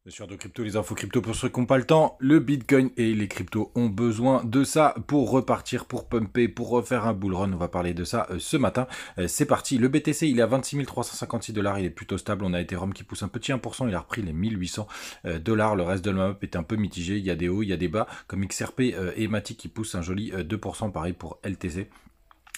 Sur de crypto, les infos crypto pour ceux qui n'ont pas le temps, le Bitcoin et les cryptos ont besoin de ça pour repartir, pour pumper, pour refaire un bull run. On va parler de ça ce matin. C'est parti. Le BTC, il est à 26 356 $. Il est plutôt stable. On a Ethereum qui pousse un petit 1%. Il a repris les 1800 $. Le reste de la map est un peu mitigé. Il y a des hauts, il y a des bas, comme XRP et Matic qui poussent un joli 2%. Pareil pour LTC.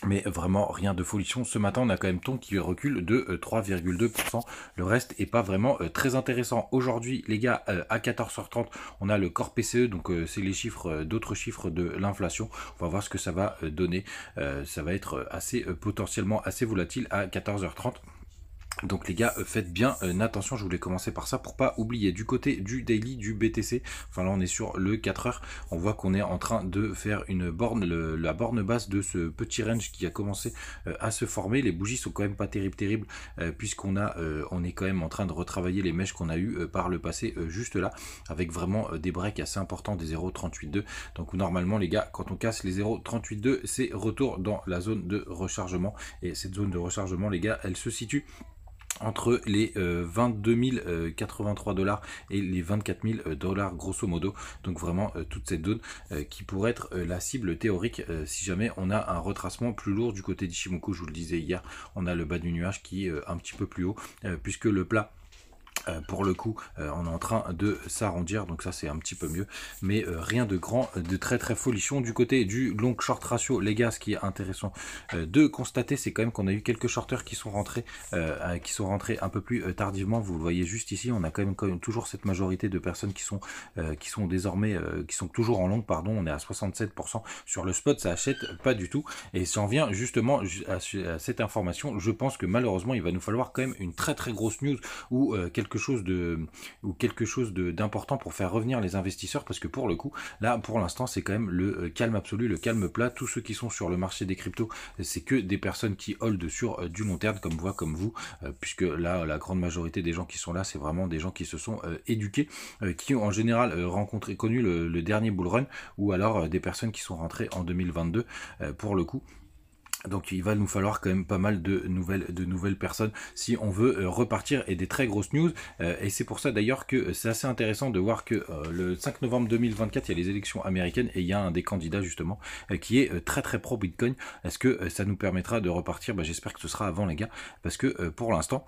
Mais vraiment rien de folichon. Ce matin, on a quand même Ton qui recule de 3,2%. Le reste est pas vraiment très intéressant. Aujourd'hui, les gars, à 14h30, on a le Core PCE. Donc, c'est les chiffres, d'autres chiffres de l'inflation. On va voir ce que ça va donner. Ça va être assez potentiellement assez volatile à 14h30. Donc les gars, faites bien attention, je voulais commencer par ça pour pas oublier. Du côté du daily, du BTC, enfin là on est sur le 4 heures, on voit qu'on est en train de faire une borne, la borne basse de ce petit range qui a commencé à se former. Les bougies sont quand même pas terribles, puisqu'on on est quand même en train de retravailler les mèches qu'on a eu par le passé juste là, avec vraiment des breaks assez importants, des 0,38,2. Donc normalement les gars, quand on casse les 0,38,2, c'est retour dans la zone de rechargement. Et cette zone de rechargement les gars, elle se situe entre les 22 083 $ et les 24 000 $ grosso modo. Donc vraiment toute cette zone qui pourrait être la cible théorique si jamais on a un retracement plus lourd du côté d'Ichimoku. Je vous le disais hier, on a le bas du nuage qui est un petit peu plus haut puisque le plat pour le coup, on est en train de s'arrondir, donc ça c'est un petit peu mieux, mais rien de grand, de très folichon. Du côté du long short ratio, les gars, ce qui est intéressant de constater, c'est quand même qu'on a eu quelques shorters qui sont rentrés un peu plus tardivement. Vous le voyez juste ici, on a quand même toujours cette majorité de personnes qui sont désormais, qui sont toujours en long, pardon. On est à 67% sur le spot, ça achète pas du tout. Et si on vient justement à cette information, je pense que malheureusement, il va nous falloir quand même une très grosse news ou quelque chose d'important pour faire revenir les investisseurs, parce que pour le coup là pour l'instant c'est quand même le calme absolu, le calme plat. Tous ceux qui sont sur le marché des cryptos, c'est que des personnes qui hold sur du long terme comme moi, comme vous, puisque là la grande majorité des gens qui sont là, c'est vraiment des gens qui se sont éduqués, qui ont en général connu le dernier bull run, ou alors des personnes qui sont rentrées en 2022 pour le coup. Donc il va nous falloir quand même pas mal de nouvelles personnes si on veut repartir, et des très grosses news. Et c'est pour ça d'ailleurs que c'est assez intéressant de voir que le 5 novembre 2024, il y a les élections américaines et il y a un des candidats justement qui est très pro Bitcoin. Est-ce que ça nous permettra de repartir? J'espère que ce sera avant les gars, parce que pour l'instant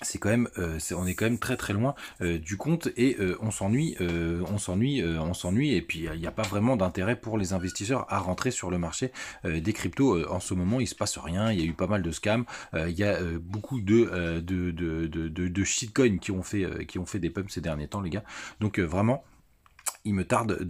c'est quand même, on est quand même très loin du compte, et on s'ennuie, et puis il n'y a pas vraiment d'intérêt pour les investisseurs à rentrer sur le marché des cryptos. En ce moment, il se passe rien, il y a eu pas mal de scams, il y a beaucoup de shitcoins qui ont fait des pumps ces derniers temps, les gars. Donc vraiment, il me tarde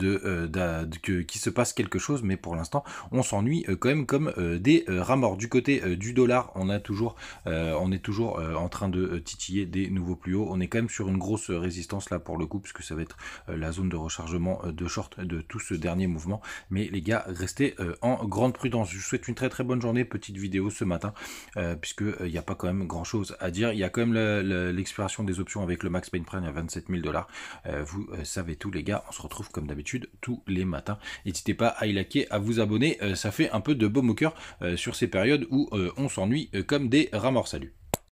qu'il se passe quelque chose, mais pour l'instant on s'ennuie quand même comme des rats morts. Du côté du dollar, on est toujours en train de titiller des nouveaux plus hauts. On est quand même sur une grosse résistance là pour le coup, puisque ça va être la zone de rechargement de short de tout ce dernier mouvement. Mais les gars, restez en grande prudence. Je vous souhaite une très bonne journée. Petite vidéo ce matin, puisque il n'y a pas quand même grand chose à dire. Il y a quand même l'expiration des options avec le Max Pain Prime à 27 000 $. Vous savez tout les gars, on se retrouve comme d'habitude tous les matins. N'hésitez pas à y liker, à vous abonner, ça fait un peu de baume au cœur sur ces périodes où on s'ennuie comme des rats morts. Salut.